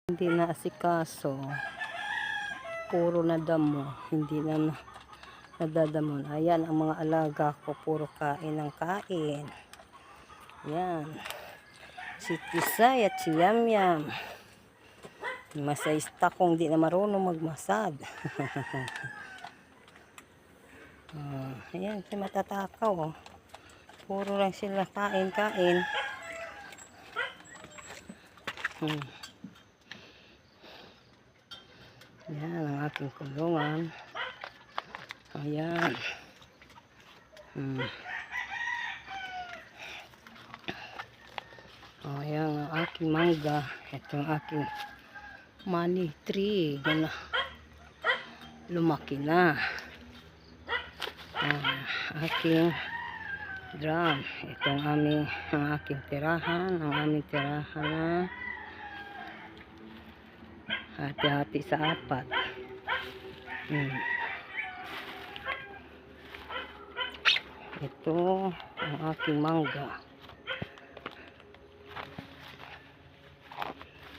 Hindi na asikaso, puro na damo, hindi na nadadamo. Ayan ang mga alaga ko, puro kain ng kain. Yan, si Tisay at si Yamyam. Masayista kung di na marunong magmasad. Ayan, si matatakaw. Oh. Puro lang sila kain-kain. Yan ang aking kulungan. Ayan. Ayan ang aking mangga. Ito ang aking money tree. Gana. Lumaki na. Aking drum. Ito ang aking tirahan. Ang aming tirahan na hati-hati sa 4. Ito ang aking mangga.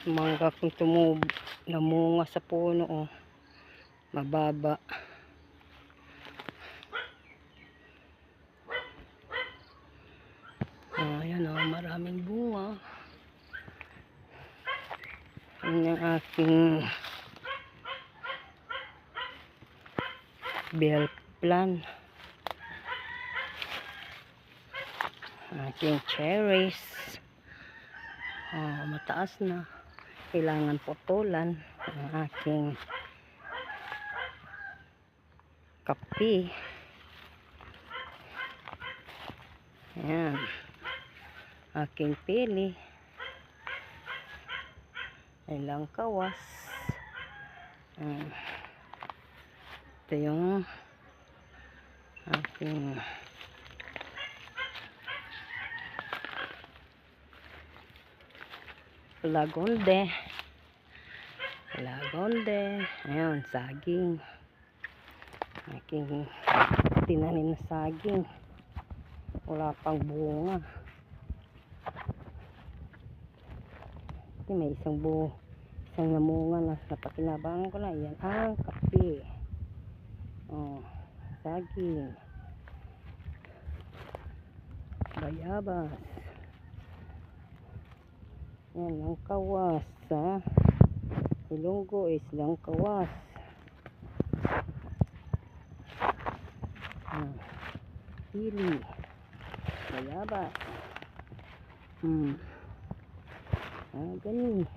Mangga kung namunga sa puno. Oh. Mababa. Ayan oh, maraming bunga. Yan ang aking bell plant. Aking cherries. Mataas na. Kailangan putulan. Ang aking kape. Ayan. Aking pili. Ilang kawas. Ito yung aking lagonde. Ayan, saging. Aking tinanim na saging. Wala pang bunga. May isang namunga na napakinabangan ko na. Yan ang kape. Saging. Bayabas. Yan ang kawas. Ilonggo is lang kawas. Pili. Bayabas. Ganun.